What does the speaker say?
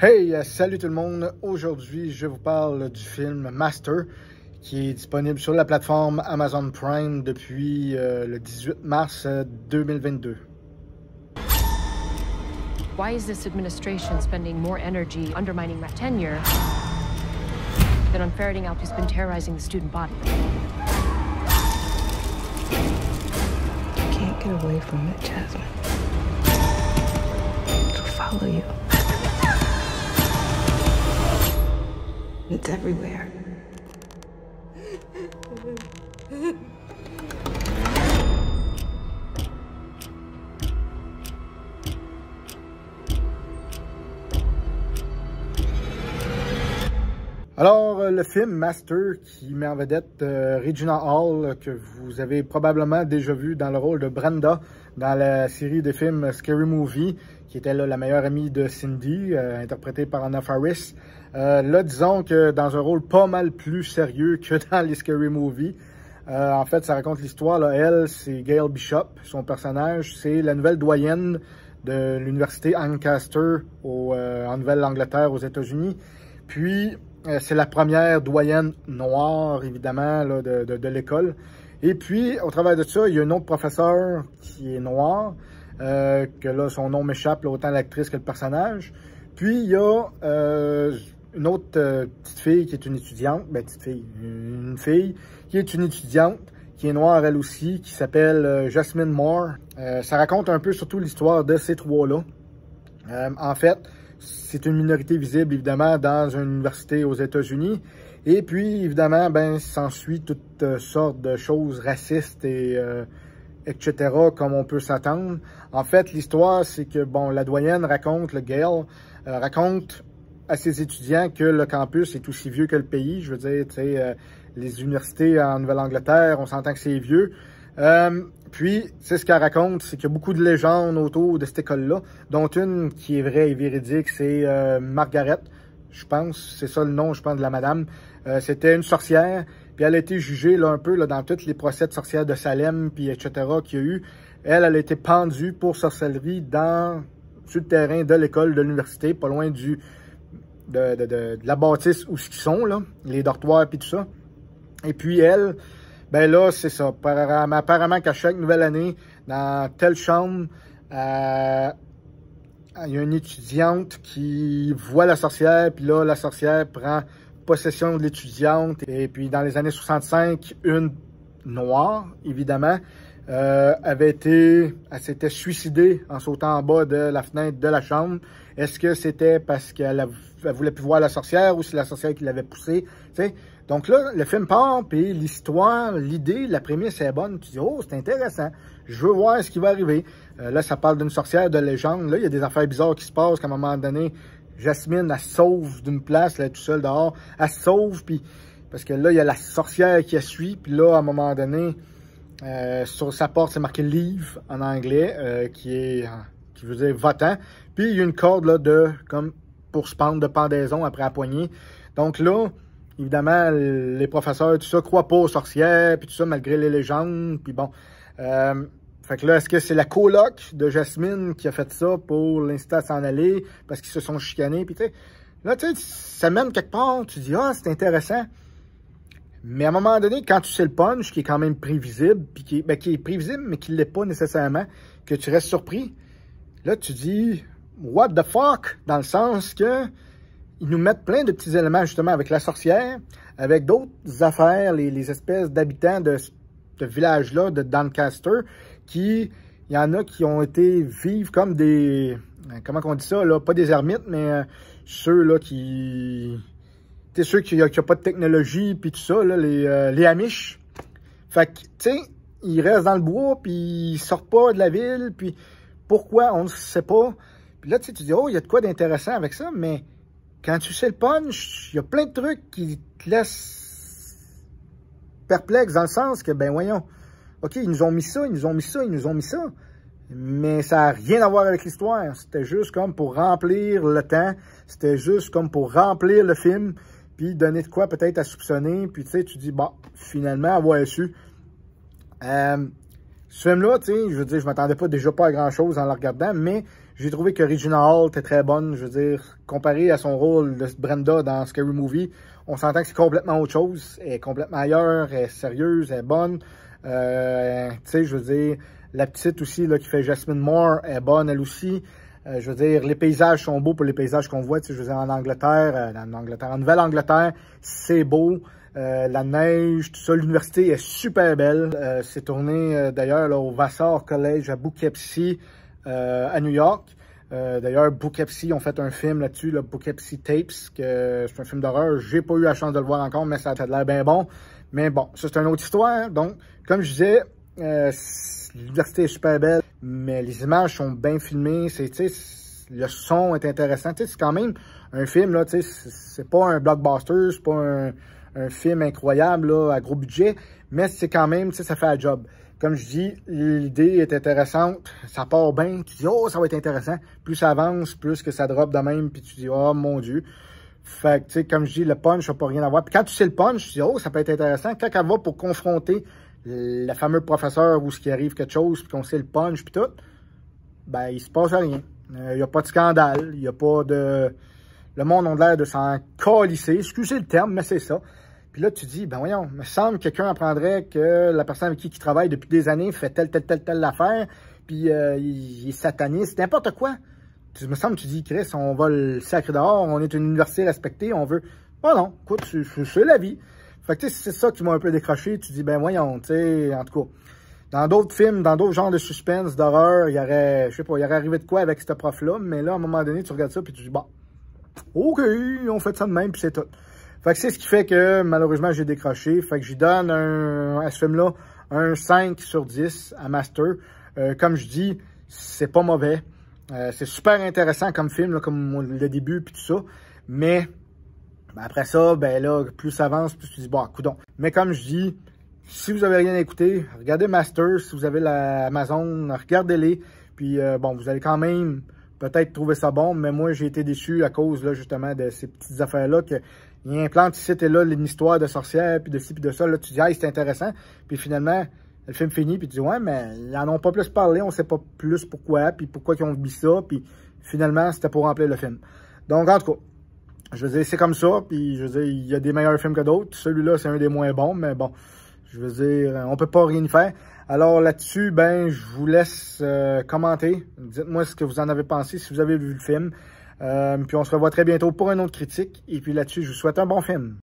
Hey, salut tout le monde! Aujourd'hui, je vous parle du film Master, qui est disponible sur la plateforme Amazon Prime depuis le 18 mars 2022. Why is this administration spending more energy undermining my tenure than on ferreting out who's been terrorizing the student body? I can't get away from it, Jasmine. It'll follow you. It's everywhere. Alors, le film Master, qui met en vedette Regina Hall, que vous avez probablement déjà vu dans le rôle de Brenda dans la série de films Scary Movie, qui était là, la meilleure amie de Cindy, interprétée par Anna Faris. Là, disons que dans un rôle pas mal plus sérieux que dans les Scary Movie. En fait, ça raconte l'histoire. Elle, c'est Gail Bishop. Son personnage, c'est la nouvelle doyenne de l'université Ancaster en Nouvelle-Angleterre, aux États-Unis. Puis, c'est la première doyenne noire, évidemment, là, de l'école. Et puis, au travers de ça, il y a un autre professeur qui est noir, que là, son nom m'échappe, autant l'actrice que le personnage. Puis, il y a une autre petite fille qui est une étudiante, une fille qui est une étudiante, qui est noire elle aussi, qui s'appelle Jasmine Moore. Ça raconte un peu surtout l'histoire de ces trois-là. En fait, c'est une minorité visible, évidemment, dans une université aux États-Unis. Et puis, évidemment, s'ensuit toutes sortes de choses racistes et etc., comme on peut s'attendre. En fait, l'histoire, c'est que, la doyenne raconte, le Gail, raconte à ses étudiants que le campus est aussi vieux que le pays. Je veux dire, tu sais, les universités en Nouvelle-Angleterre, on s'entend que c'est vieux. Puis, c'est ce qu'elle raconte, c'est qu'il y a beaucoup de légendes autour de cette école-là, dont une qui est vraie et véridique, c'est Margaret, je pense, c'est ça le nom, je pense, de la madame. C'était une sorcière, puis elle a été jugée là, un peu là, dans tous les procès de sorcières de Salem, puis etc. qu'il y a eu. Elle a été pendue pour sorcellerie sur le terrain de l'école, de l'université, pas loin de la bâtisse où ils sont, là, les dortoirs, puis tout ça. Et puis elle... là, c'est ça. Apparemment qu'à chaque nouvelle année, dans telle chambre, il y a une étudiante qui voit la sorcière, puis là, la sorcière prend possession de l'étudiante. Et puis, dans les années 65, une noire, évidemment, elle s'était suicidée en sautant en bas de la fenêtre de la chambre. Est-ce que c'était parce qu'elle voulait plus voir la sorcière ou c'est la sorcière qui l'avait poussée, tu sais? Donc là, le film part, puis l'histoire, l'idée, la prémisse est bonne. Tu dis, oh, c'est intéressant. Je veux voir ce qui va arriver. Là, ça parle d'une sorcière de légende. Là, il y a des affaires bizarres qui se passent. Qu'à un moment donné, Jasmine, elle sauve d'une place, elle est toute seule dehors. Elle sauve, puis parce que là, il y a la sorcière qui la suit. Puis là, à un moment donné, sur sa porte, c'est marqué « Leave » en anglais, qui veut dire « votant ». Puis, il y a une corde là, comme pour se pendre de pendaison après la poignée. Donc là... Évidemment, les professeurs, tout ça, croient pas aux sorcières, puis tout ça, malgré les légendes, puis bon. Fait que là, est-ce que c'est la coloc de Jasmine qui a fait ça pour l'inciter à s'en aller, parce qu'ils se sont chicanés, puis tu sais. Là, tu sais, ça mène quelque part, tu dis, ah, c'est intéressant. Mais à un moment donné, quand tu sais le punch, qui est quand même prévisible, puis qui est prévisible, mais qui ne l'est pas nécessairement, que tu restes surpris, là, tu dis, what the fuck, dans le sens que... Ils nous mettent plein de petits éléments, justement, avec la sorcière, avec d'autres affaires, les espèces d'habitants de ce village-là, de Doncaster, il y en a qui ont été vivre comme des... Comment on dit ça, là? Pas des ermites, mais ceux, là, qui... Tu sais, ceux qui n'ont pas de technologie, puis tout ça, là, les Amish. Fait que, tu sais, ils restent dans le bois, puis ils sortent pas de la ville, puis pourquoi, on ne sait pas. Puis là, tu sais, tu dis, oh, il y a de quoi d'intéressant avec ça, mais... Quand tu sais le punch, il y a plein de trucs qui te laissent perplexe dans le sens que, voyons, OK, ils nous ont mis ça, ils nous ont mis ça, ils nous ont mis ça, mais ça n'a rien à voir avec l'histoire. C'était juste comme pour remplir le temps, c'était juste comme pour remplir le film, puis donner de quoi peut-être à soupçonner, puis tu sais, tu dis, finalement, avoir su. Ce film-là, tu sais, je veux dire, je m'attendais déjà pas à grand-chose en le regardant, mais J'ai trouvé que Regina Hall était très bonne. Je veux dire, comparé à son rôle de Brenda dans Scary Movie, on s'entend que c'est complètement autre chose. Elle est complètement ailleurs, elle est sérieuse, elle est bonne. Tu sais, je veux dire, la petite aussi là, qui fait Jasmine Moore est bonne, elle aussi. Je veux dire, les paysages sont beaux pour les paysages qu'on voit. Tu sais, je veux dire, en Angleterre, en Nouvelle-Angleterre, c'est beau. La neige, tout ça. L'université est super belle. C'est tourné d'ailleurs au Vassar College à Poughkeepsie, à New York. D'ailleurs, Poughkeepsie ont fait un film là-dessus, là, Poughkeepsie Tapes, que c'est un film d'horreur. J'ai pas eu la chance de le voir encore, mais ça a l'air bien bon. Mais bon, ça c'est une autre histoire. Donc, comme je disais, l'université est super belle, mais les images sont bien filmées. Le son est intéressant. C'est quand même un film, là, c'est pas un blockbuster, c'est pas un film incroyable là, à gros budget, mais c'est quand même, ça fait la job. Comme je dis, l'idée est intéressante, ça part bien, tu dis « Oh, ça va être intéressant ». Plus ça avance, plus que ça drop de même, puis tu dis « Oh, mon Dieu ». Fait que, tu sais, comme je dis, le punch n'a pas rien à voir. Puis quand tu sais le punch, tu dis « Oh, ça peut être intéressant ». Quand elle va pour confronter le fameux professeur où ce qui arrive quelque chose, puis qu'on sait le punch, puis tout, ben, il se passe rien. Il n'y a pas de scandale, il n'y a pas de... Le monde a l'air de s'en calisser, excusez le terme, mais c'est ça. Puis là, tu dis, ben voyons, il me semble que quelqu'un apprendrait que la personne avec qui il travaille depuis des années fait telle affaire, puis il est sataniste, n'importe quoi. Il me semble, tu dis, Chris, on va le sacrer dehors, on est une université respectée, on veut... Oh non, écoute, c'est la vie. Fait que tu sais, c'est ça qui m'a un peu décroché. Tu dis, ben voyons, tu sais, en tout cas, dans d'autres films, dans d'autres genres de suspense, d'horreur, il y aurait, je sais pas, il y aurait arrivé de quoi avec ce prof-là, mais là, à un moment donné, tu regardes ça, puis tu dis, bon, OK, on fait ça de même, puis c'est tout. Fait que c'est ce qui fait que, malheureusement, j'ai décroché. Fait que j'y donne à ce film-là un 5 sur 10 à Master. Comme je dis, c'est pas mauvais. C'est super intéressant comme film, là, comme le début, puis tout ça. Mais, ben après ça, ben là, plus ça avance, plus tu dis, bon, coudonc. Mais comme je dis, si vous avez rien à écouter, regardez Master. Si vous avez la Amazon, regardez-les. Puis, bon, vous allez quand même peut-être trouver ça bon, mais moi, j'ai été déçu à cause, là, justement, de ces petites affaires-là, qu'il implante ici et là une histoire de sorcière, puis de ci, puis de ça. Là, tu dis, ah, c'est intéressant. Puis finalement, le film finit, puis tu dis, ouais, mais ils en ont pas plus parlé, on sait pas plus pourquoi, puis pourquoi ils ont mis ça, puis finalement, c'était pour remplir le film. Donc, en tout cas, je veux dire, c'est comme ça, puis je veux dire, il y a des meilleurs films que d'autres. Celui-là, c'est un des moins bons, mais bon, je veux dire, on peut pas rien y faire. Alors là-dessus, ben, je vous laisse commenter. Dites-moi ce que vous en avez pensé, si vous avez vu le film. Puis on se revoit très bientôt pour une autre critique. Et puis là-dessus, je vous souhaite un bon film.